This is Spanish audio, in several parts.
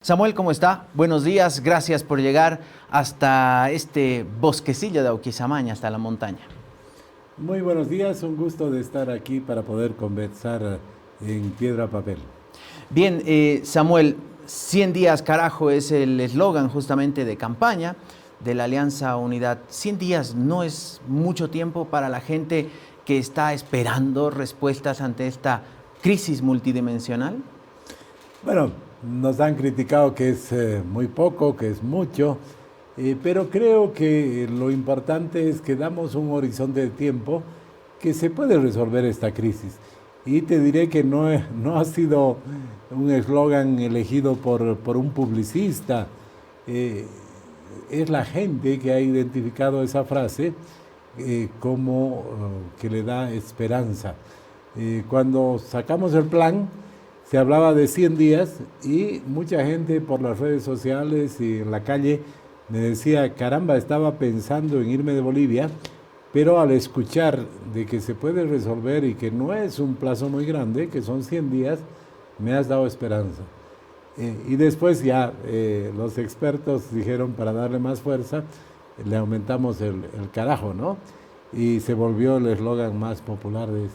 Samuel, ¿cómo está? Buenos días, gracias por llegar hasta este bosquecillo de Auquisamaña, hasta la montaña. Muy buenos días, un gusto de estar aquí para poder conversar en piedra papel. Bien, Samuel, 100 días carajo es el eslogan justamente de campaña de la Alianza Unidad. 100 días no es mucho tiempo para la gente que está esperando respuestas ante esta crisis multidimensional. Bueno, nos han criticado que es muy poco, que es mucho, pero creo que lo importante es que damos un horizonte de tiempo que se puede resolver esta crisis. Y te diré que no ha sido un eslogan elegido por un publicista, eh, es la gente que ha identificado esa frase como que le da esperanza. Cuando sacamos el plan, se hablaba de 100 días y mucha gente por las redes sociales y en la calle me decía, caramba, estaba pensando en irme de Bolivia, pero al escuchar de que se puede resolver y que no es un plazo muy grande, que son 100 días, me has dado esperanza. Y después ya los expertos dijeron, para darle más fuerza, le aumentamos el carajo, ¿no? Y se volvió el eslogan más popular de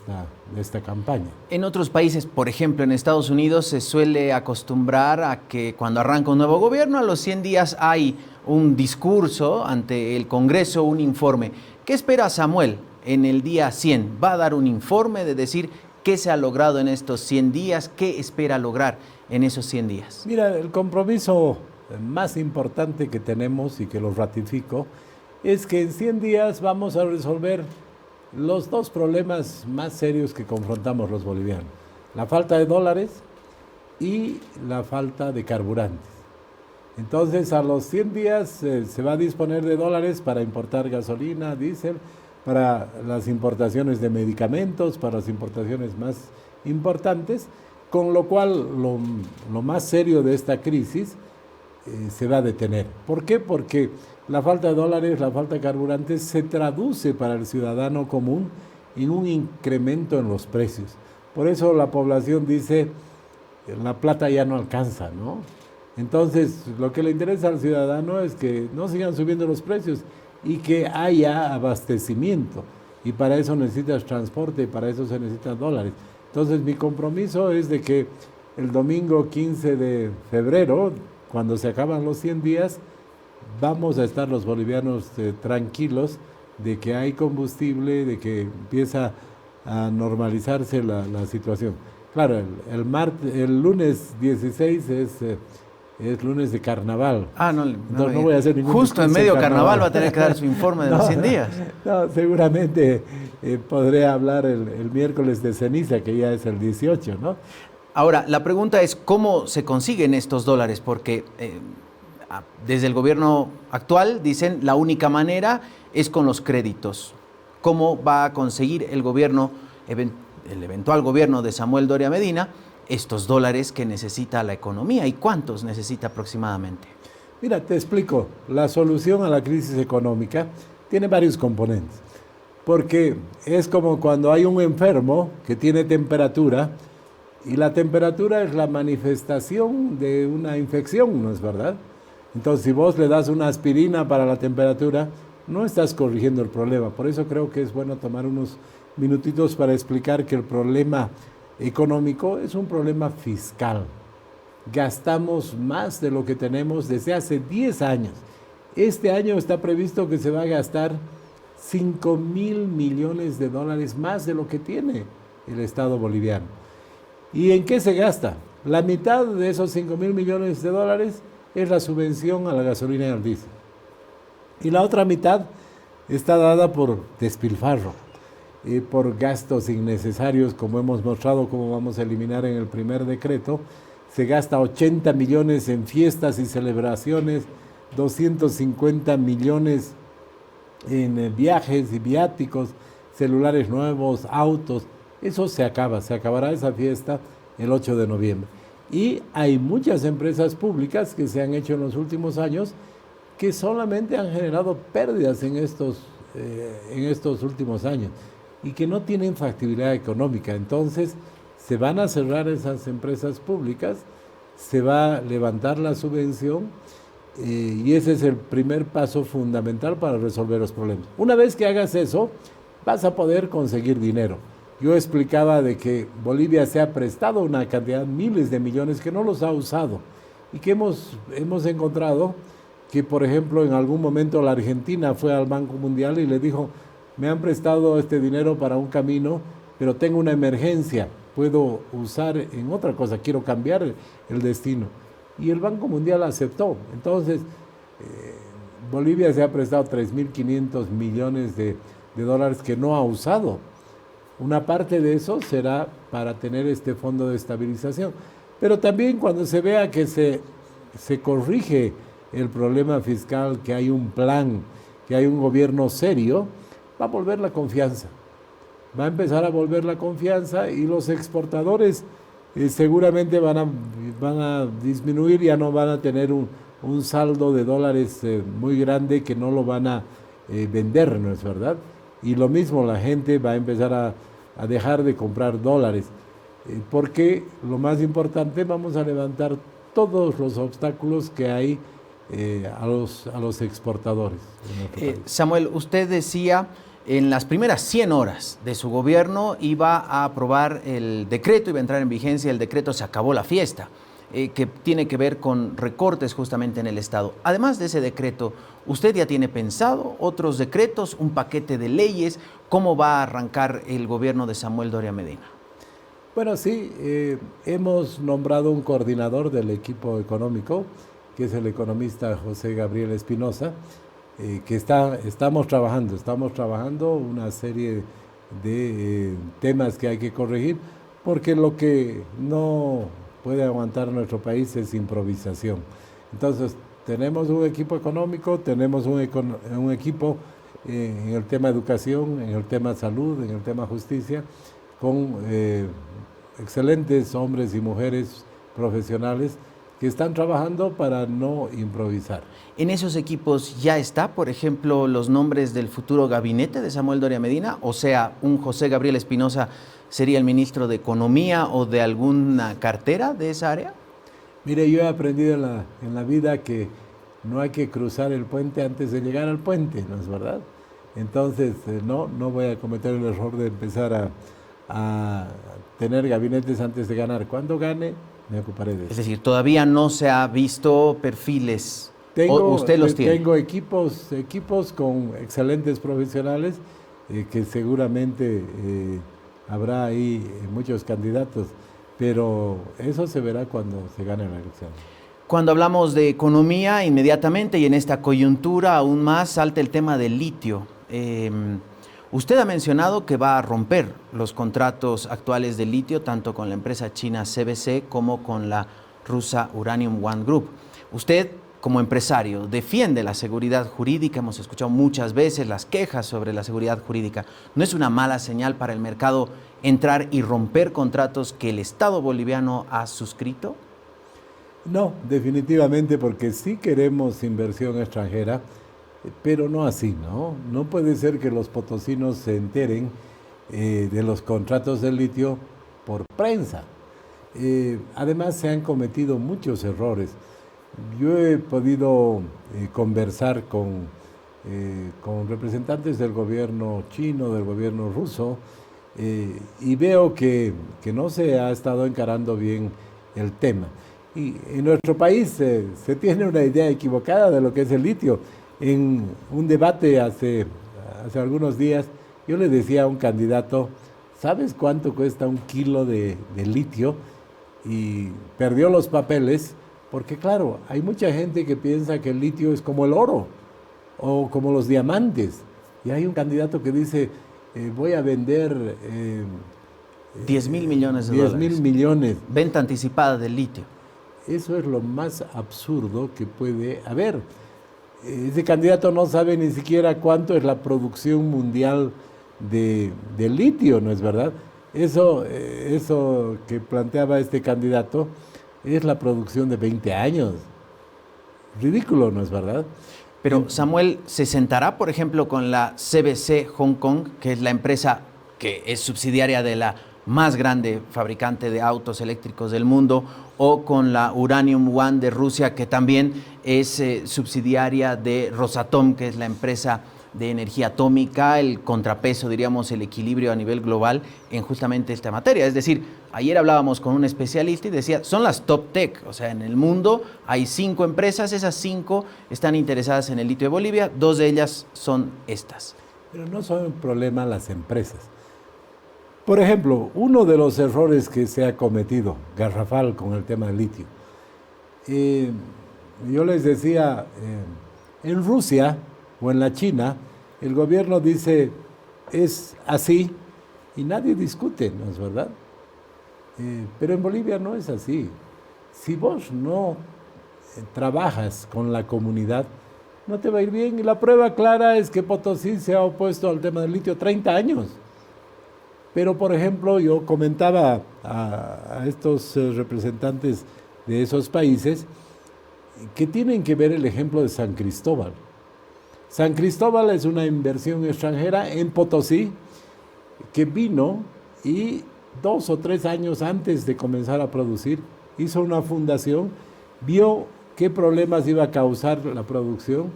esta campaña. En otros países, por ejemplo en Estados Unidos, se suele acostumbrar a que cuando arranca un nuevo gobierno, a los 100 días hay un discurso ante el Congreso, un informe. ¿Qué espera Samuel en el día 100? ¿Va a dar un informe de decir qué se ha logrado en estos 100 días? ¿Qué espera lograr en esos 100 días? Mira, el compromiso más importante que tenemos y que lo ratifico es que en 100 días vamos a resolver los dos problemas más serios que confrontamos los bolivianos: la falta de dólares y la falta de carburantes. Entonces, a los 100 días se va a disponer de dólares para importar gasolina, diésel, para las importaciones de medicamentos, para las importaciones más importantes, con lo cual lo más serio de esta crisis se va a detener. ¿Por qué? Porque la falta de dólares, la falta de carburantes se traduce para el ciudadano común en un incremento en los precios. Por eso la población dice, la plata ya no alcanza, ¿no? Entonces, lo que le interesa al ciudadano es que no sigan subiendo los precios y que haya abastecimiento. Y para eso necesitas transporte y para eso se necesitan dólares. Entonces, mi compromiso es de que el domingo 15 de febrero, cuando se acaban los 100 días, vamos a estar los bolivianos tranquilos de que hay combustible, de que empieza a normalizarse la situación. Claro, el lunes 16 es lunes de carnaval. Entonces no voy a hacer ningún justo en discurso medio carnaval va a tener que dar su informe de los 100 días. No, seguramente podré hablar el miércoles de ceniza, que ya es el 18, ¿no? Ahora, la pregunta es, ¿cómo se consiguen estos dólares? Porque desde el gobierno actual dicen la única manera es con los créditos. ¿Cómo va a conseguir el gobierno, el eventual gobierno de Samuel Doria Medina, estos dólares que necesita la economía y cuántos necesita aproximadamente? Mira, te explico. La solución a la crisis económica tiene varios componentes. Porque es como cuando hay un enfermo que tiene temperatura y la temperatura es la manifestación de una infección, ¿no es verdad? Entonces, si vos le das una aspirina para la temperatura, no estás corrigiendo el problema. Por eso creo que es bueno tomar unos minutitos para explicar que el problema económico es un problema fiscal. Gastamos más de lo que tenemos desde hace 10 años. Este año está previsto que se va a gastar 5.000 millones de dólares más de lo que tiene el Estado boliviano. ¿Y en qué se gasta? La mitad de esos 5.000 millones de dólares es la subvención a la gasolina y al diésel. Y la otra mitad está dada por despilfarro, por gastos innecesarios, como hemos mostrado cómo vamos a eliminar en el primer decreto. Se gasta 80 millones en fiestas y celebraciones, 250 millones en viajes y viáticos, celulares nuevos, autos. Eso se acabará esa fiesta el 8 de noviembre. Y hay muchas empresas públicas que se han hecho en los últimos años que solamente han generado pérdidas en estos últimos años y que no tienen factibilidad económica. Entonces, se van a cerrar esas empresas públicas se va a levantar la subvención y ese es el primer paso fundamental para resolver los problemas. Una vez que hagas eso, vas a poder conseguir dinero. Yo explicaba de que Bolivia se ha prestado una cantidad, miles de millones, que no los ha usado y que hemos encontrado que, por ejemplo, en algún momento la Argentina fue al Banco Mundial y le dijo, me han prestado este dinero para un camino, pero tengo una emergencia, puedo usar en otra cosa, quiero cambiar el destino. Y el Banco Mundial aceptó. Entonces, Bolivia se ha prestado 3.500 millones de dólares que no ha usado. Una parte de eso será para tener este fondo de estabilización. Pero también cuando se vea que se corrige el problema fiscal, que hay un plan, que hay un gobierno serio, va a volver la confianza. Va a empezar a volver la confianza y los exportadores seguramente van a disminuir, ya no van a tener un saldo de dólares muy grande que no lo van a vender, ¿no es verdad? Y lo mismo, la gente va a empezar a dejar de comprar dólares, porque lo más importante, vamos a levantar todos los obstáculos que hay a los exportadores en nuestro país. Samuel, usted decía en las primeras 100 horas de su gobierno iba a aprobar el decreto, iba a entrar en vigencia el decreto, se acabó la fiesta, que tiene que ver con recortes justamente en el Estado. Además de ese decreto, ¿usted ya tiene pensado otros decretos, un paquete de leyes? ¿Cómo va a arrancar el gobierno de Samuel Doria Medina? Bueno, sí, hemos nombrado un coordinador del equipo económico, que es el economista José Gabriel Espinosa, que estamos trabajando una serie de temas que hay que corregir, porque lo que no puede aguantar nuestro país es improvisación. Entonces, tenemos un equipo económico, tenemos un equipo en el tema educación, en el tema salud, en el tema justicia, con excelentes hombres y mujeres profesionales que están trabajando para no improvisar. ¿En esos equipos ya está, por ejemplo, los nombres del futuro gabinete de Samuel Doria Medina? O sea, un José Gabriel Espinosa sería el ministro de Economía o de alguna cartera de esa área. Mire, yo he aprendido en la vida que no hay que cruzar el puente antes de llegar al puente, ¿no es verdad? Entonces, no voy a cometer el error de empezar a tener gabinetes antes de ganar. Cuando gane, me ocuparé de eso. Es decir, todavía no se ha visto perfiles. ¿Usted los tiene? Tengo equipos con excelentes profesionales que seguramente habrá ahí muchos candidatos, pero eso se verá cuando se gane la elección. Cuando hablamos de economía, inmediatamente y en esta coyuntura aún más salta el tema del litio. Usted ha mencionado que va a romper los contratos actuales de litio, tanto con la empresa china CBC como con la rusa Uranium One Group. Usted, como empresario, defiende la seguridad jurídica, hemos escuchado muchas veces las quejas sobre la seguridad jurídica. ¿No es una mala señal para el mercado entrar y romper contratos que el Estado boliviano ha suscrito? No, definitivamente, porque sí queremos inversión extranjera, pero no así, ¿no? No puede ser que los potosinos se enteren de los contratos de litio por prensa. Además, se han cometido muchos errores. Yo he podido conversar con representantes del gobierno chino, del gobierno ruso, y veo que no se ha estado encarando bien el tema. Y en nuestro país se tiene una idea equivocada de lo que es el litio. En un debate hace algunos días, yo le decía a un candidato, ¿sabes cuánto cuesta un kilo de litio? Y perdió los papeles, porque claro, hay mucha gente que piensa que el litio es como el oro o como los diamantes. Y hay un candidato que dice, voy a vender 10.000 millones de dólares. 10.000 millones. Venta anticipada del litio. Eso es lo más absurdo que puede haber. Ese candidato no sabe ni siquiera cuánto es la producción mundial de litio, ¿no es verdad? Eso que planteaba este candidato es la producción de 20 años. Ridículo, ¿no es verdad? Pero Samuel, ¿se sentará, por ejemplo, con la CBC Hong Kong, que es la empresa que es subsidiaria de la más grande fabricante de autos eléctricos del mundo, o con la Uranium One de Rusia, que también es subsidiaria de Rosatom, que es la empresa de energía atómica, el contrapeso, diríamos, el equilibrio a nivel global en justamente esta materia. Es decir, ayer hablábamos con un especialista y decía, son las top tech, o sea, en el mundo hay 5 empresas, esas 5 están interesadas en el litio de Bolivia, 2 de ellas son estas. Pero no son un problema las empresas. Por ejemplo, uno de los errores que se ha cometido, garrafal, con el tema del litio, yo les decía, en Rusia o en la China, el gobierno dice, es así, y nadie discute, ¿no es verdad? Pero en Bolivia no es así. Si vos no trabajas con la comunidad, no te va a ir bien. Y la prueba clara es que Potosí se ha opuesto al tema del litio 30 años. Pero, por ejemplo, yo comentaba a estos representantes de esos países que tienen que ver el ejemplo de San Cristóbal. San Cristóbal es una inversión extranjera en Potosí que vino y 2 o 3 años antes de comenzar a producir, hizo una fundación, vio qué problemas iba a causar la producción,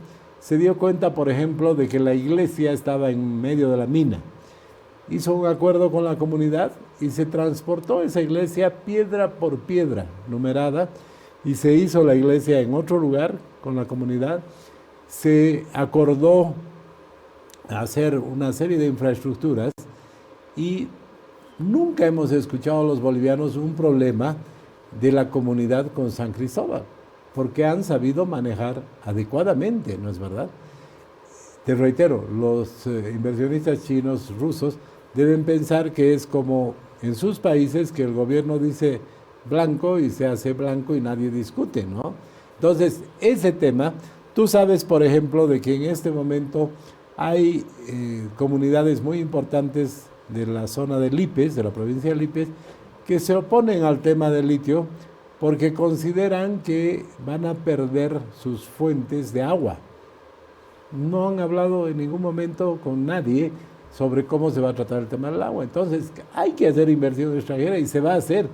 se dio cuenta, por ejemplo, de que la iglesia estaba en medio de la mina. Hizo un acuerdo con la comunidad y se transportó esa iglesia piedra por piedra, numerada, y se hizo la iglesia en otro lugar con la comunidad. Se acordó hacer una serie de infraestructuras y nunca hemos escuchado a los bolivianos un problema de la comunidad con San Cristóbal, porque han sabido manejar adecuadamente, ¿no es verdad? Te reitero, los inversionistas chinos, rusos, deben pensar que es como en sus países que el gobierno dice blanco y se hace blanco y nadie discute, ¿no? Entonces, ese tema, tú sabes, por ejemplo, de que en este momento hay comunidades muy importantes de la zona de Lipes, de la provincia de Lipes, que se oponen al tema del litio porque consideran que van a perder sus fuentes de agua. No han hablado en ningún momento con nadie sobre cómo se va a tratar el tema del agua. Entonces, hay que hacer inversión extranjera y se va a hacer,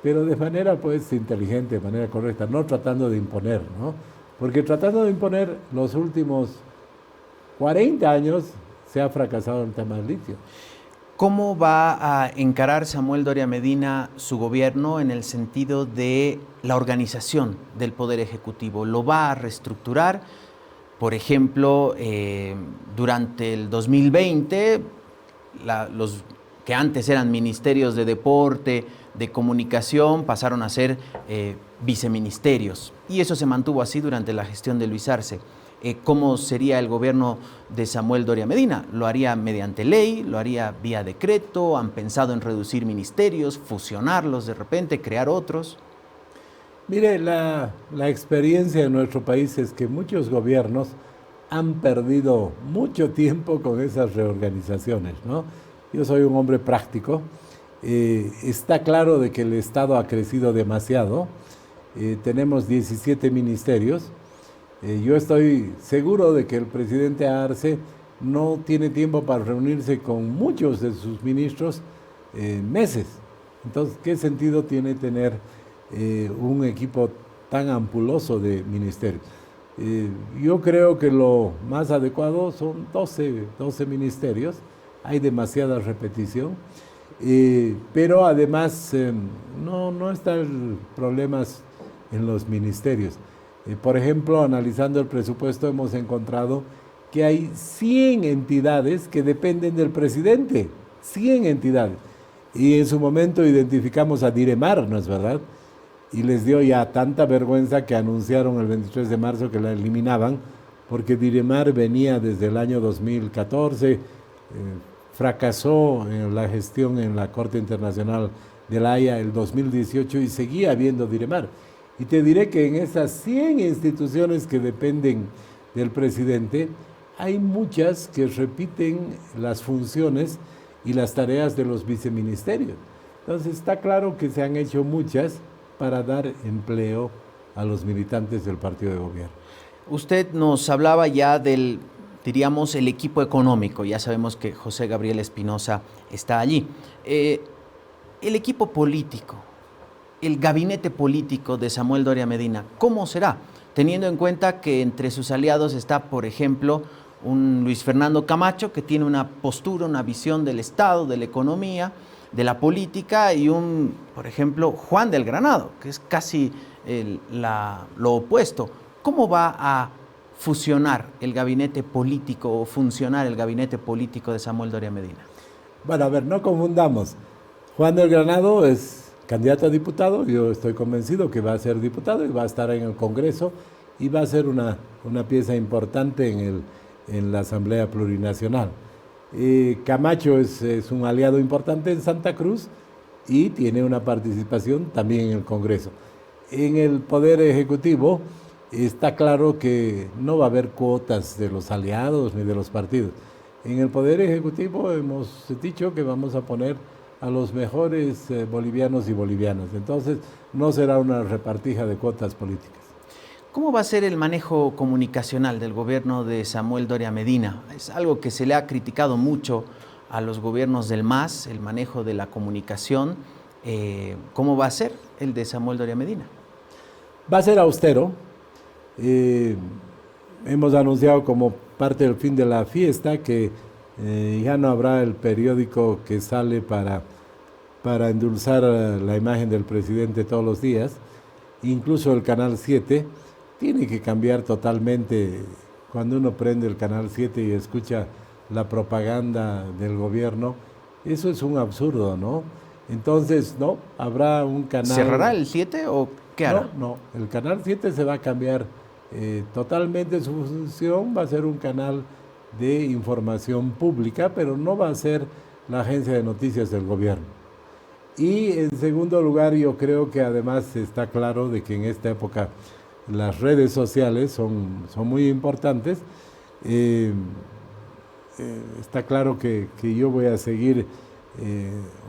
pero de manera pues inteligente, de manera correcta, no tratando de imponer, ¿no? Porque tratando de imponer los últimos 40 años se ha fracasado el tema del litio. ¿Cómo va a encarar Samuel Doria Medina su gobierno en el sentido de la organización del Poder Ejecutivo? ¿Lo va a reestructurar? Por ejemplo, durante el 2020, los que antes eran ministerios de deporte, de comunicación, pasaron a ser viceministerios. Y eso se mantuvo así durante la gestión de Luis Arce. ¿Cómo sería el gobierno de Samuel Doria Medina? ¿Lo haría mediante ley? ¿Lo haría vía decreto? ¿Han pensado en reducir ministerios, fusionarlos de repente, crear otros? Mire, la experiencia en nuestro país es que muchos gobiernos han perdido mucho tiempo con esas reorganizaciones, ¿no? Yo soy un hombre práctico. Está claro de que el Estado ha crecido demasiado. Tenemos 17 ministerios. Yo estoy seguro de que el presidente Arce no tiene tiempo para reunirse con muchos de sus ministros meses. Entonces, ¿qué sentido tiene tener un equipo tan ampuloso de ministerios? Yo creo que lo más adecuado son 12 ministerios. Hay demasiada repetición, pero además no está el problema en los ministerios. Por ejemplo, analizando el presupuesto hemos encontrado que hay 100 entidades que dependen del presidente, 100 entidades. Y en su momento identificamos a Diremar, ¿no es verdad? Y les dio ya tanta vergüenza que anunciaron el 23 de marzo que la eliminaban, porque Diremar venía desde el año 2014, fracasó en la gestión en la Corte Internacional de la Haya el 2018 y seguía habiendo Diremar. Y te diré que en esas 100 instituciones que dependen del presidente, hay muchas que repiten las funciones y las tareas de los viceministerios. Entonces está claro que se han hecho muchas para dar empleo a los militantes del partido de gobierno. Usted nos hablaba ya del, diríamos, el equipo económico. Ya sabemos que José Gabriel Espinosa está allí. el equipo político, el gabinete político de Samuel Doria Medina, ¿cómo será? Teniendo en cuenta que entre sus aliados está, por ejemplo, un Luis Fernando Camacho, que tiene una postura, una visión del Estado, de la economía, de la política, y por ejemplo, Juan del Granado, que es casi lo opuesto. ¿Cómo va a fusionar el gabinete político o funcionar el gabinete político de Samuel Doria Medina? Bueno, a ver, no confundamos. Juan del Granado es candidato a diputado, yo estoy convencido que va a ser diputado y va a estar en el Congreso y va a ser una pieza importante en la Asamblea Plurinacional. Camacho es un aliado importante en Santa Cruz y tiene una participación también en el Congreso. En el Poder Ejecutivo está claro que no va a haber cuotas de los aliados ni de los partidos. En el Poder Ejecutivo hemos dicho que vamos a poner a los mejores bolivianos y bolivianas. Entonces, no será una repartija de cuotas políticas. ¿Cómo va a ser el manejo comunicacional del gobierno de Samuel Doria Medina? Es algo que se le ha criticado mucho a los gobiernos del MAS, el manejo de la comunicación. ¿Cómo va a ser el de Samuel Doria Medina? Va a ser austero. Hemos anunciado como parte del fin de la fiesta que ya no habrá el periódico que sale para endulzar la imagen del presidente todos los días. Incluso el Canal 7 tiene que cambiar totalmente. Cuando uno prende el Canal 7 y escucha la propaganda del gobierno, eso es un absurdo, ¿no? Entonces, no, habrá un canal... ¿Cerrará el 7 o qué hará? No, el Canal 7 se va a cambiar totalmente su función, va a ser un canal de información pública, pero no va a ser la agencia de noticias del gobierno. Y en segundo lugar, yo creo que además está claro de que en esta época las redes sociales son muy importantes. Está claro que yo voy a seguir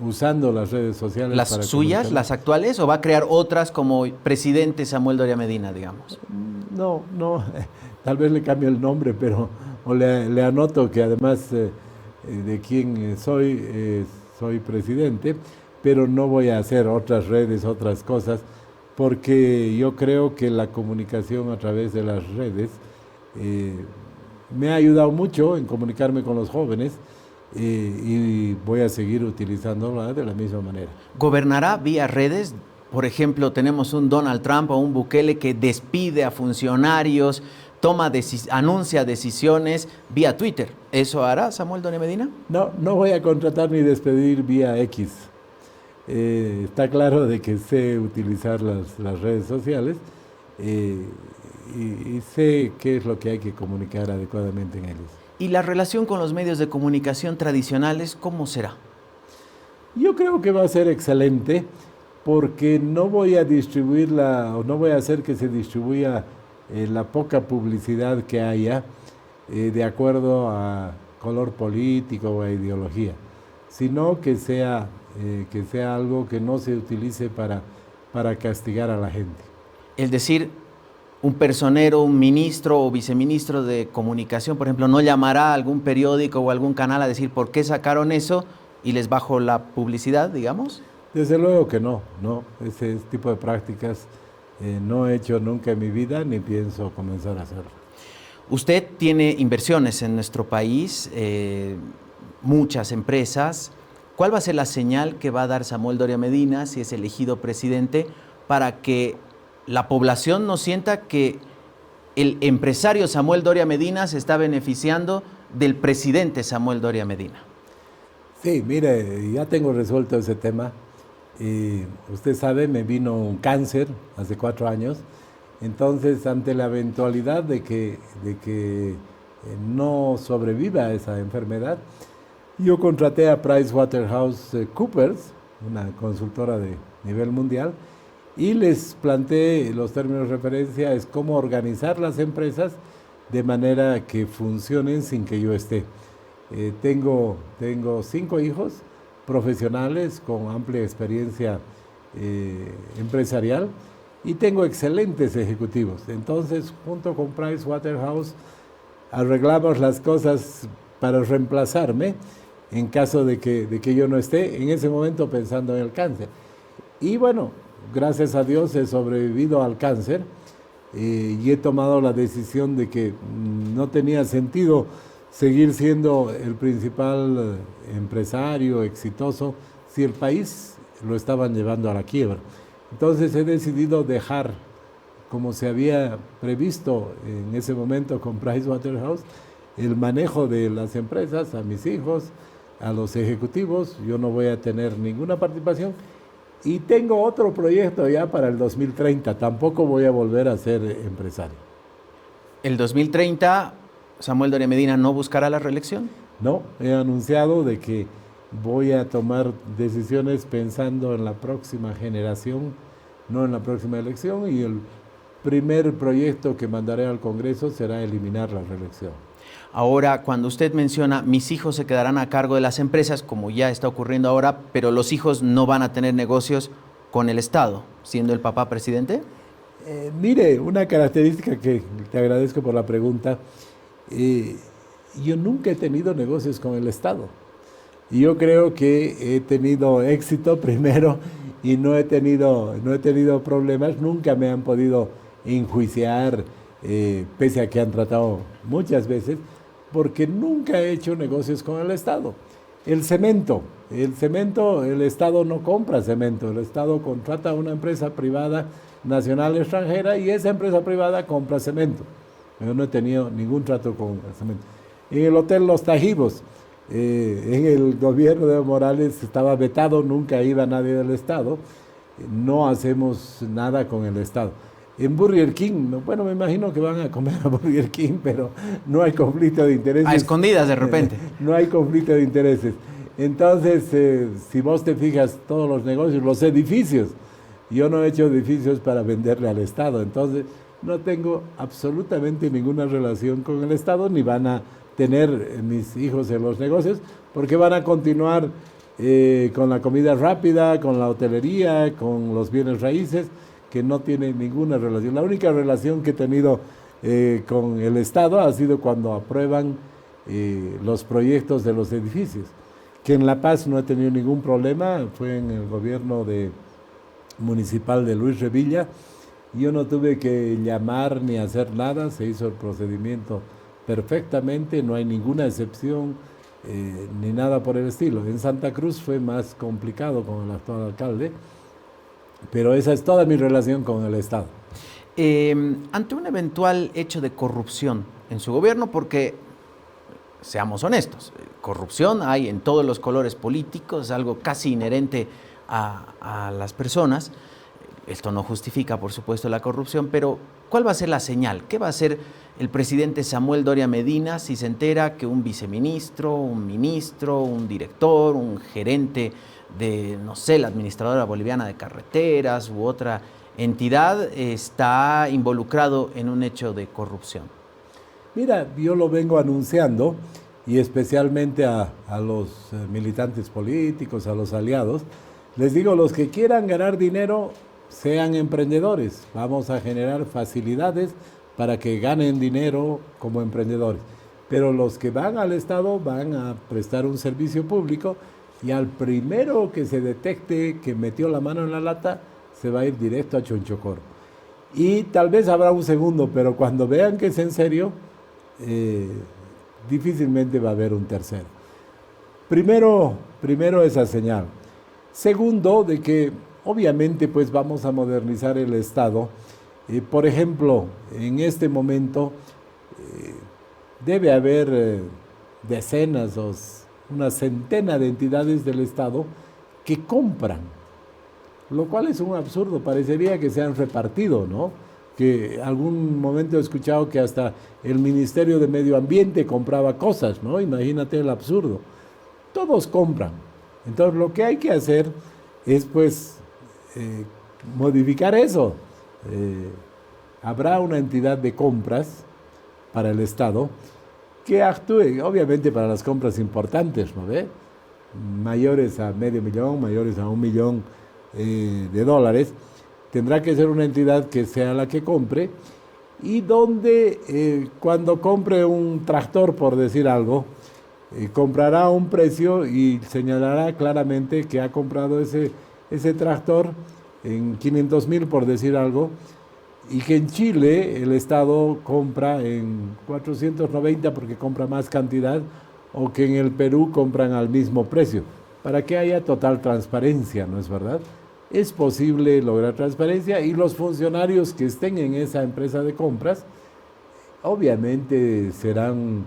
usando las redes sociales. ¿Las suyas, las actuales, o va a crear otras como presidente Samuel Doria Medina, digamos? No, tal vez le cambie el nombre, pero le anoto que además de quien soy presidente, pero no voy a hacer otras redes, otras cosas, porque yo creo que la comunicación a través de las redes me ha ayudado mucho en comunicarme con los jóvenes y voy a seguir utilizándola de la misma manera. ¿Gobernará vía redes? Por ejemplo, tenemos un Donald Trump o un Bukele que despide a funcionarios, anuncia decisiones vía Twitter. ¿Eso hará Samuel Doria Medina? No voy a contratar ni despedir vía X. Está claro de que sé utilizar las redes sociales y sé qué es lo que hay que comunicar adecuadamente en ellos. ¿Y la relación con los medios de comunicación tradicionales, cómo será? Yo creo que va a ser excelente porque no voy a distribuirla o no voy a hacer que se distribuya la poca publicidad que haya de acuerdo a color político o a ideología, sino que sea algo que no se utilice para castigar a la gente. Es decir, un personero, un ministro o viceministro de comunicación, por ejemplo, no llamará a algún periódico o algún canal a decir por qué sacaron eso y les bajo la publicidad, digamos. Desde luego que no, ese tipo de prácticas no he hecho nunca en mi vida ni pienso comenzar a hacerlo. Usted tiene inversiones en nuestro país, muchas empresas. ¿Cuál va a ser la señal que va a dar Samuel Doria Medina si es elegido presidente para que la población no sienta que el empresario Samuel Doria Medina se está beneficiando del presidente Samuel Doria Medina? Sí, mire, ya tengo resuelto ese tema. Usted sabe, me vino un cáncer hace 4 años, entonces ante la eventualidad de que no sobreviva a esa enfermedad, yo contraté a PricewaterhouseCoopers, una consultora de nivel mundial, y les planteé los términos de referencia, es cómo organizar las empresas de manera que funcionen sin que yo esté. Tengo 5 hijos profesionales con amplia experiencia empresarial y tengo excelentes ejecutivos. Entonces, junto con Pricewaterhouse, arreglamos las cosas para reemplazarme en caso de que yo no esté en ese momento pensando en el cáncer. Y bueno, gracias a Dios he sobrevivido al cáncer y he tomado la decisión de que no tenía sentido seguir siendo el principal empresario exitoso si el país lo estaban llevando a la quiebra. Entonces he decidido dejar, como se había previsto en ese momento con Pricewaterhouse, el manejo de las empresas a mis hijos, a los ejecutivos. Yo no voy a tener ninguna participación y tengo otro proyecto ya para el 2030. Tampoco voy a volver a ser empresario. ¿El 2030 Samuel Doria Medina no buscará la reelección? No, he anunciado de que voy a tomar decisiones pensando en la próxima generación, no en la próxima elección, y el primer proyecto que mandaré al Congreso será eliminar la reelección. Ahora, cuando usted menciona mis hijos se quedarán a cargo de las empresas, como ya está ocurriendo ahora, pero los hijos no van a tener negocios con el Estado, siendo el papá presidente. Mire, una característica que te agradezco por la pregunta, yo nunca he tenido negocios con el Estado. Y yo creo que he tenido éxito primero y no he tenido problemas, nunca me han podido enjuiciar, pese a que han tratado muchas veces, porque nunca he hecho negocios con el Estado. El cemento, el Estado no compra cemento, el Estado contrata a una empresa privada nacional extranjera y esa empresa privada compra cemento. Yo no he tenido ningún trato con el cemento. En el Hotel Los Tajivos, en el gobierno de Evo Morales estaba vetado, nunca iba nadie del Estado, no hacemos nada con el Estado. En Burger King, bueno, me imagino que van a comer a Burger King, pero no hay conflicto de intereses. A escondidas de repente. No hay conflicto de intereses. Entonces, si vos te fijas, todos los negocios, los edificios, yo no he hecho edificios para venderle al Estado, entonces no tengo absolutamente ninguna relación con el Estado, ni van a tener mis hijos en los negocios, porque van a continuar con la comida rápida, con la hotelería, con los bienes raíces, que no tiene ninguna relación. La única relación que he tenido con el Estado ha sido cuando aprueban los proyectos de los edificios, que en La Paz no he tenido ningún problema, fue en el gobierno municipal de Luis Revilla. Yo no tuve que llamar ni hacer nada, se hizo el procedimiento perfectamente, no hay ninguna excepción ni nada por el estilo. En Santa Cruz fue más complicado con el actual alcalde, pero esa es toda mi relación con el Estado. Ante un eventual hecho de corrupción en su gobierno, porque seamos honestos, corrupción hay en todos los colores políticos, es algo casi inherente a las personas. Esto no justifica, por supuesto, la corrupción, pero ¿cuál va a ser la señal? ¿Qué va a hacer el presidente Samuel Doria Medina si se entera que un viceministro, un ministro, un director, un gerente de, no sé, la Administradora Boliviana de Carreteras u otra entidad está involucrado en un hecho de corrupción? Mira, yo lo vengo anunciando, y especialmente a los militantes políticos, a los aliados, les digo, los que quieran ganar dinero, sean emprendedores. Vamos a generar facilidades para que ganen dinero como emprendedores. Pero los que van al Estado van a prestar un servicio público y al primero que se detecte que metió la mano en la lata, se va a ir directo a Chonchocoro. Y tal vez habrá un segundo, pero cuando vean que es en serio, difícilmente va a haber un tercero. Primero esa señal. Segundo, de que obviamente pues vamos a modernizar el Estado. Por ejemplo, en este momento debe haber decenas o una centena de entidades del Estado que compran, lo cual es un absurdo, parecería que se han repartido, ¿no? Que algún momento he escuchado que hasta el Ministerio de Medio Ambiente compraba cosas, ¿no? Imagínate el absurdo. Todos compran. Entonces lo que hay que hacer es pues modificar eso. Habrá una entidad de compras para el Estado que actúe, obviamente para las compras importantes, ¿no ve? Mayores a $500,000, mayores a $1,000,000 de dólares, tendrá que ser una entidad que sea la que compre y donde cuando compre un tractor, por decir algo, comprará un precio y señalará claramente que ha comprado ese tractor en 500,000, por decir algo, y que en Chile el Estado compra en 490 porque compra más cantidad, o que en el Perú compran al mismo precio, para que haya total transparencia, ¿no es verdad? Es posible lograr transparencia y los funcionarios que estén en esa empresa de compras obviamente serán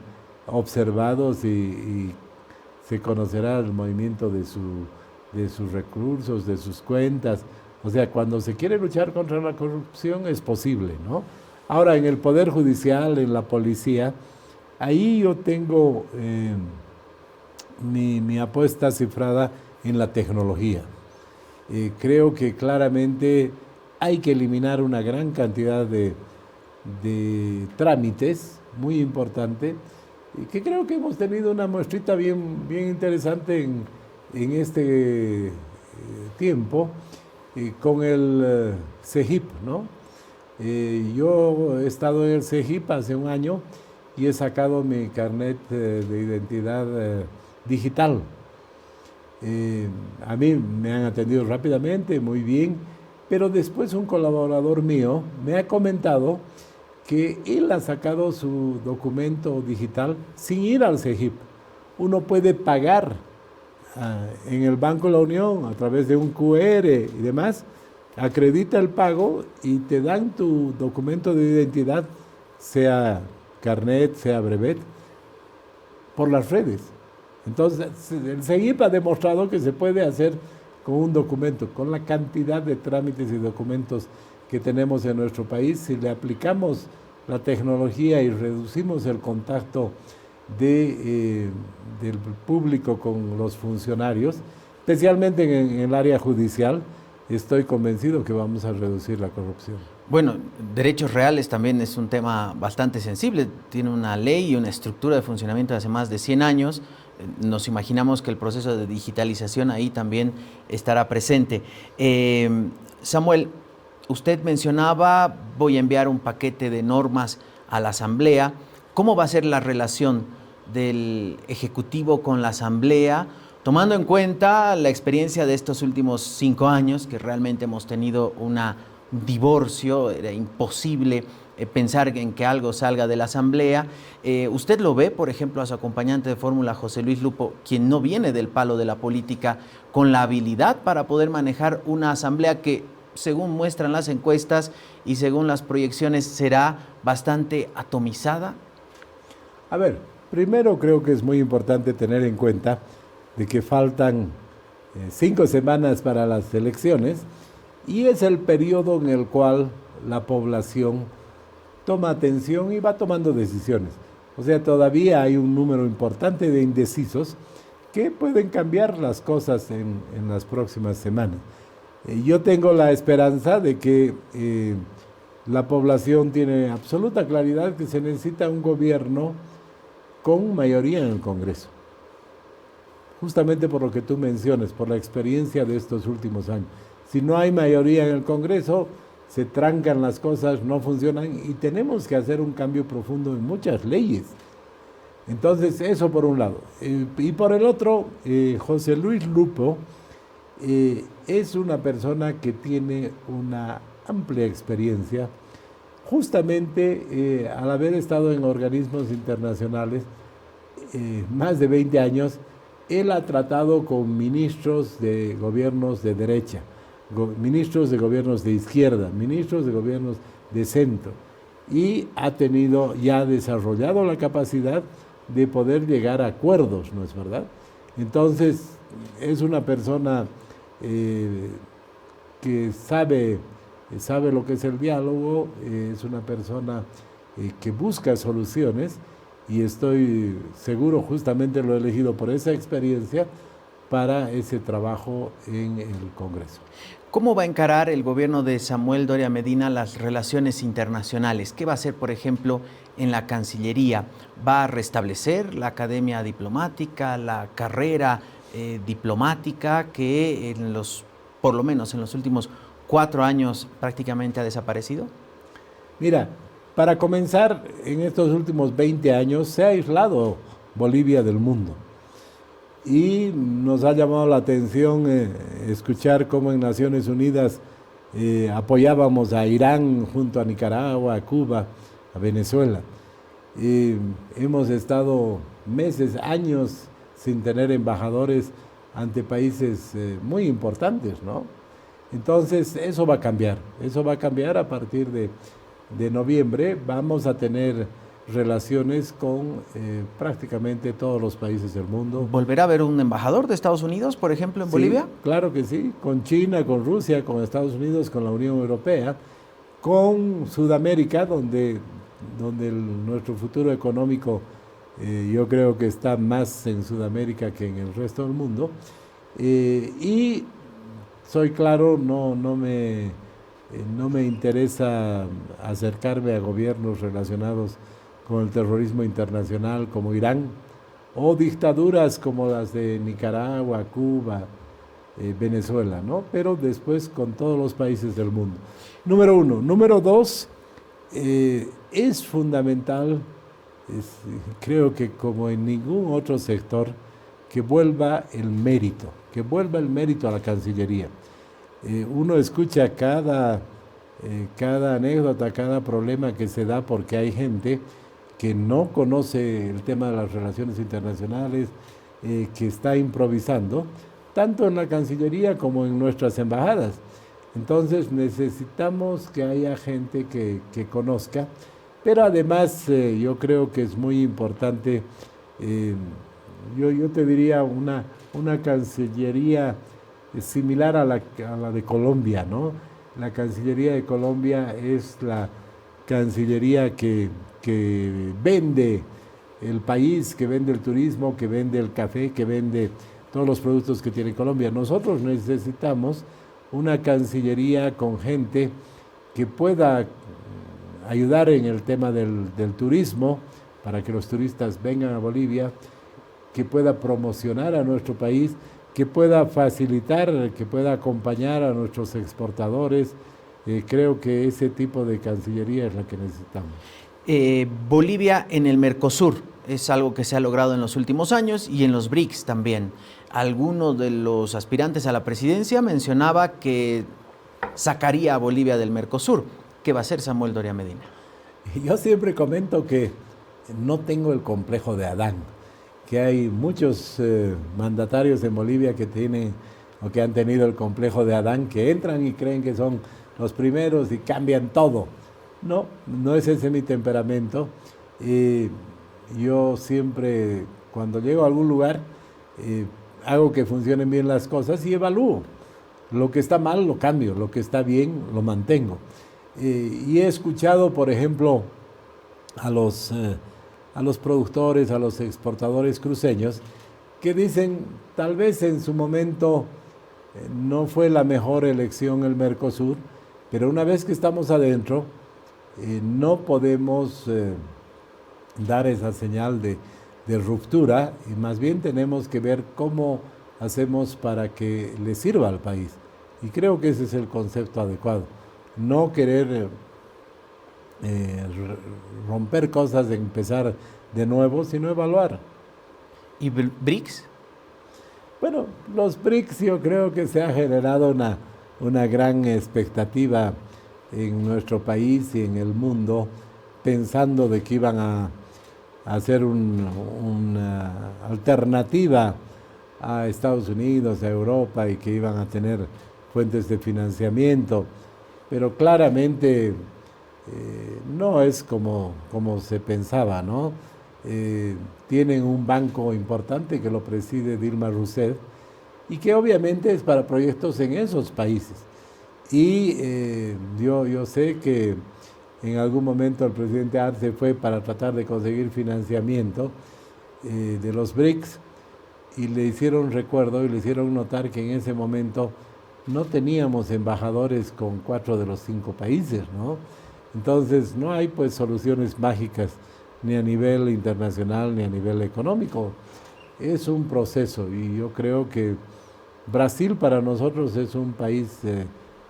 observados y se conocerá el movimiento de sus recursos, de sus cuentas. O sea, cuando se quiere luchar contra la corrupción es posible, ¿no? Ahora, en el Poder Judicial, en la policía, ahí yo tengo mi apuesta cifrada en la tecnología. Creo que claramente hay que eliminar una gran cantidad de trámites, muy importante, y que creo que hemos tenido una muestrita bien interesante en este tiempo con el CEGIP, ¿no? Yo he estado en el CEGIP hace un año y he sacado mi carnet de identidad digital. A mí me han atendido rápidamente, muy bien, pero después un colaborador mío me ha comentado que él ha sacado su documento digital sin ir al CEGIP. Uno puede pagar en el Banco de la Unión a través de un QR y demás, acredita el pago y te dan tu documento de identidad, sea carnet, sea brevet, por las redes. Entonces, el CEGIP ha demostrado que se puede hacer con un documento, con la cantidad de trámites y documentos que tenemos en nuestro país. Si le aplicamos la tecnología y reducimos el contacto del público con los funcionarios, especialmente en el área judicial, estoy convencido que vamos a reducir la corrupción. Bueno, derechos reales también es un tema bastante sensible. Tiene una ley y una estructura de funcionamiento de hace más de 100 años. Nos imaginamos que el proceso de digitalización ahí también estará presente. Samuel, usted mencionaba, voy a enviar un paquete de normas a la Asamblea. ¿Cómo va a ser la relación del Ejecutivo con la Asamblea, tomando en cuenta la experiencia de estos últimos 5 años, que realmente hemos tenido un divorcio? Era imposible pensar en que algo salga de la Asamblea. ¿Usted lo ve, por ejemplo, a su acompañante de fórmula, José Luis Lupo, quien no viene del palo de la política, con la habilidad para poder manejar una Asamblea que, según muestran las encuestas y según las proyecciones, será bastante atomizada? A ver, primero creo que es muy importante tener en cuenta de que faltan 5 semanas para las elecciones y es el periodo en el cual la población toma atención y va tomando decisiones. O sea, todavía hay un número importante de indecisos que pueden cambiar las cosas en las próximas semanas. Yo tengo la esperanza de que la población tiene absoluta claridad que se necesita un gobierno con mayoría en el Congreso. Justamente por lo que tú mencionas, por la experiencia de estos últimos años. Si no hay mayoría en el Congreso, se trancan las cosas, no funcionan y tenemos que hacer un cambio profundo en muchas leyes. Entonces, eso por un lado. Y por el otro, José Luis Lupo es una persona que tiene una amplia experiencia, justamente al haber estado en organismos internacionales más de 20 años. Él ha tratado con ministros de gobiernos de derecha, ministros de gobiernos de izquierda, ministros de gobiernos de centro, y ha desarrollado la capacidad de poder llegar a acuerdos, ¿no es verdad? Entonces, es una persona que sabe lo que es el diálogo, es una persona que busca soluciones, y estoy seguro, justamente lo he elegido por esa experiencia, para ese trabajo en el Congreso. ¿Cómo va a encarar el gobierno de Samuel Doria Medina las relaciones internacionales? ¿Qué va a hacer, por ejemplo, en la Cancillería? ¿Va a restablecer la academia diplomática, la carrera diplomática que por lo menos en los últimos 4 años prácticamente ha desaparecido? Mira, para comenzar, en estos últimos 20 años se ha aislado Bolivia del mundo. Y nos ha llamado la atención escuchar cómo en Naciones Unidas apoyábamos a Irán junto a Nicaragua, a Cuba, a Venezuela. Hemos estado meses, años sin tener embajadores ante países muy importantes, ¿no? Entonces eso va a cambiar a partir de noviembre. Vamos a tener relaciones con prácticamente todos los países del mundo. ¿Volverá a haber un embajador de Estados Unidos, por ejemplo, en Bolivia? Claro que sí, con China, con Rusia, con Estados Unidos, con la Unión Europea, con Sudamérica, donde nuestro futuro económico yo creo que está más en Sudamérica que en el resto del mundo. Y soy claro, no me interesa acercarme a gobiernos relacionados con el terrorismo internacional como Irán o dictaduras como las de Nicaragua, Cuba, Venezuela, ¿no? Pero después con todos los países del mundo. Número uno. Número dos, es fundamental, creo que como en ningún otro sector, que vuelva el mérito a la Cancillería. Uno escucha cada anécdota, cada problema que se da porque hay gente que no conoce el tema de las relaciones internacionales, que está improvisando, tanto en la Cancillería como en nuestras embajadas. Entonces necesitamos que haya gente que conozca, pero además yo creo que es muy importante, yo te diría una Cancillería similar a la de Colombia, ¿no? La Cancillería de Colombia es la Cancillería que vende el país, que vende el turismo, que vende el café, que vende todos los productos que tiene Colombia. Nosotros necesitamos una Cancillería con gente que pueda ayudar en el tema del turismo, para que los turistas vengan a Bolivia, que pueda promocionar a nuestro país, que pueda facilitar, que pueda acompañar a nuestros exportadores. Creo que ese tipo de Cancillería es la que necesitamos. Bolivia en el Mercosur es algo que se ha logrado en los últimos años y en los BRICS también. Alguno de los aspirantes a la presidencia mencionaba que sacaría a Bolivia del Mercosur. ¿Qué va a hacer Samuel Doria Medina? Yo siempre comento que no tengo el complejo de Adán, que hay muchos mandatarios en Bolivia que tienen o que han tenido el complejo de Adán, que entran y creen que son los primeros y cambian todo. No es ese mi temperamento. Yo siempre, cuando llego a algún lugar, hago que funcionen bien las cosas y evalúo. Lo que está mal lo cambio, lo que está bien lo mantengo. Y he escuchado, por ejemplo, a los productores, a los exportadores cruceños, que dicen, tal vez en su momento no fue la mejor elección el Mercosur, pero una vez que estamos adentro, no podemos dar esa señal de ruptura, y más bien tenemos que ver cómo hacemos para que le sirva al país. Y creo que ese es el concepto adecuado. No querer romper cosas, de empezar de nuevo, sino evaluar. ¿Y BRICS? Bueno, los BRICS, yo creo que se ha generado una gran expectativa en nuestro país y en el mundo, pensando de que iban a hacer una alternativa a Estados Unidos, a Europa, y que iban a tener fuentes de financiamiento, pero claramente no es como se pensaba, ¿no? Tienen un banco importante que lo preside Dilma Rousseff y que obviamente es para proyectos en esos países. Y yo sé que en algún momento el presidente Arce fue para tratar de conseguir financiamiento de los BRICS, y le hicieron recuerdo y le hicieron notar que en ese momento no teníamos embajadores con 4 de los 5 países, ¿no? Entonces no hay pues soluciones mágicas ni a nivel internacional ni a nivel económico. Es un proceso, y yo creo que Brasil para nosotros es un país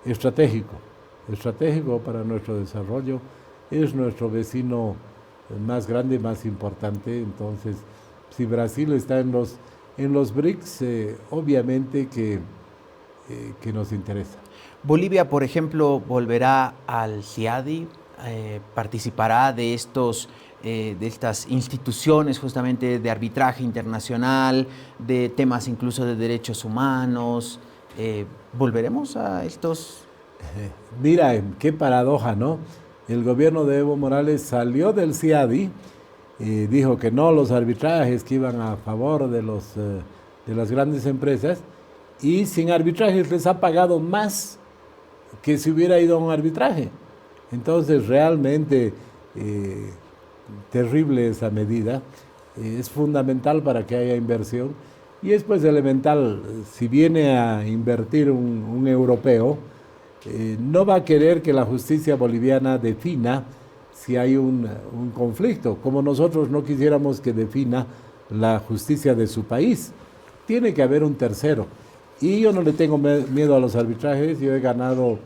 estratégico para nuestro desarrollo, es nuestro vecino más grande, más importante. Entonces Si Brasil está en los BRICS, obviamente que nos interesa. Bolivia, por ejemplo, volverá al CIADI, participará de estas instituciones justamente de arbitraje internacional, de temas incluso de derechos humanos. ¿Volveremos a estos? Mira, qué paradoja, ¿no? El gobierno de Evo Morales salió del CIADI y dijo que no los arbitrajes, que iban a favor de las grandes empresas, y sin arbitrajes les ha pagado más que si hubiera ido a un arbitraje. Entonces, realmente terrible esa medida. Es fundamental para que haya inversión y es pues elemental. Si viene a invertir un europeo, no va a querer que la justicia boliviana defina si hay un conflicto, como nosotros no quisiéramos que defina la justicia de su país. Tiene que haber un tercero. Y yo no le tengo miedo a los arbitrajes. Yo he ganado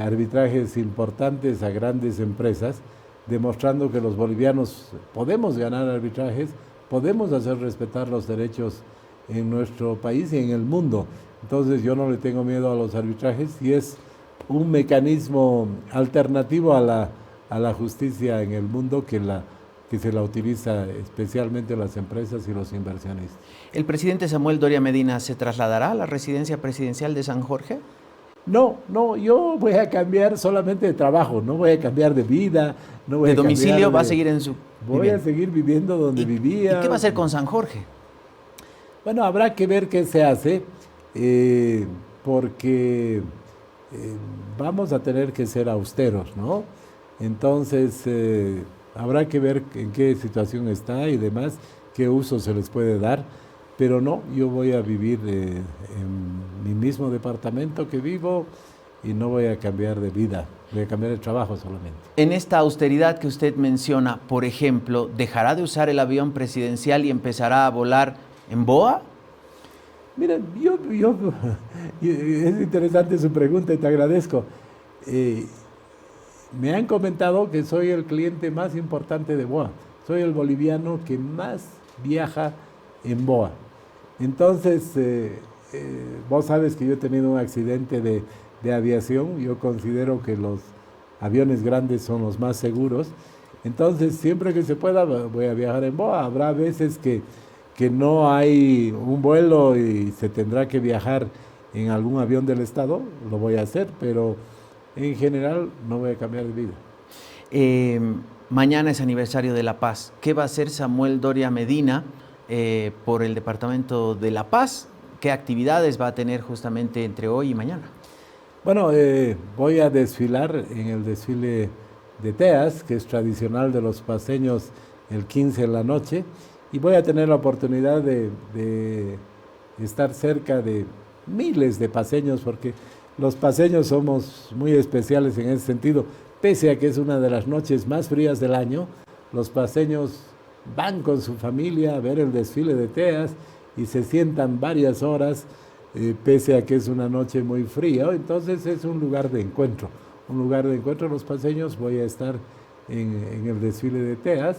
arbitrajes importantes a grandes empresas, demostrando que los bolivianos podemos ganar arbitrajes, podemos hacer respetar los derechos en nuestro país y en el mundo. Entonces yo no le tengo miedo a los arbitrajes y es un mecanismo alternativo a la justicia en el mundo que se la utiliza especialmente las empresas y los inversionistas. ¿El presidente Samuel Doria Medina se trasladará a la residencia presidencial de San Jorge? No, yo voy a cambiar solamente de trabajo, no voy a cambiar de vida. No voy ¿De domicilio va a seguir en su Voy a seguir viviendo donde vivía. ¿Y qué va a hacer con San Jorge? Bueno, habrá que ver qué se hace, porque vamos a tener que ser austeros, ¿no? Entonces, habrá que ver en qué situación está y demás, qué uso se les puede dar. Pero no, yo voy a vivir en mi mismo departamento que vivo y no voy a cambiar de vida, voy a cambiar de trabajo solamente. En esta austeridad que usted menciona, por ejemplo, ¿dejará de usar el avión presidencial y empezará a volar en BOA? Mira, es interesante su pregunta y te agradezco. Me han comentado que soy el cliente más importante de BOA, soy el boliviano que más viaja en BOA. Entonces, vos sabes que yo he tenido un accidente de aviación. Yo considero que los aviones grandes son los más seguros. Entonces, siempre que se pueda, voy a viajar en BOA. Habrá veces que no hay un vuelo y se tendrá que viajar en algún avión del Estado, lo voy a hacer, pero en general no voy a cambiar de vida. Mañana es aniversario de La Paz. ¿Qué va a hacer Samuel Doria Medina por el departamento de La Paz? ¿Qué actividades va a tener justamente entre hoy y mañana? Bueno, voy a desfilar en el desfile de Teas, que es tradicional de los paceños, el 15 en la noche, y voy a tener la oportunidad de estar cerca de miles de paceños, porque los paceños somos muy especiales en ese sentido. Pese a que es una de las noches más frías del año, los paceños van con su familia a ver el desfile de Teas y se sientan varias horas, pese a que es una noche muy fría. Entonces es un lugar de encuentro, los paceños. Voy a estar en el desfile de Teas,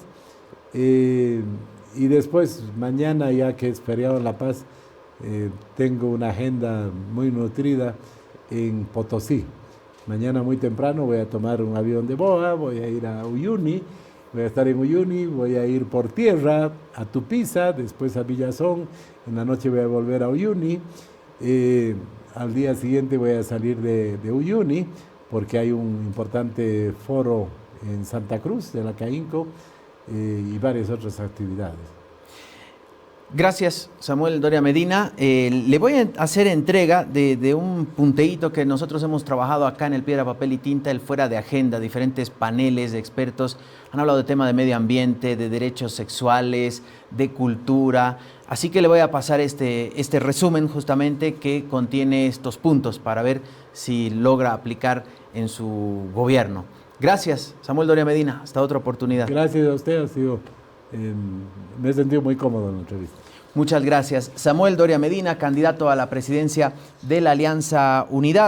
y después mañana, ya que es feriado en La Paz, tengo una agenda muy nutrida en Potosí. Mañana muy temprano voy a tomar un avión de BOA, voy a ir a Uyuni, voy a estar en Uyuni, voy a ir por tierra a Tupiza, después a Villazón, en la noche voy a volver a Uyuni, al día siguiente voy a salir de Uyuni, porque hay un importante foro en Santa Cruz de la Caínco, y varias otras actividades. Gracias, Samuel Doria Medina. Le voy a hacer entrega de un punteíto que nosotros hemos trabajado acá en el Piedra, Papel y Tinta, el Fuera de Agenda. Diferentes paneles de expertos han hablado de tema de medio ambiente, de derechos sexuales, de cultura. Así que le voy a pasar este resumen justamente que contiene estos puntos para ver si logra aplicar en su gobierno. Gracias, Samuel Doria Medina. Hasta otra oportunidad. Gracias a usted, ha sido... me he sentido muy cómodo en la entrevista. Muchas gracias. Samuel Doria Medina, candidato a la presidencia de la Alianza Unidad.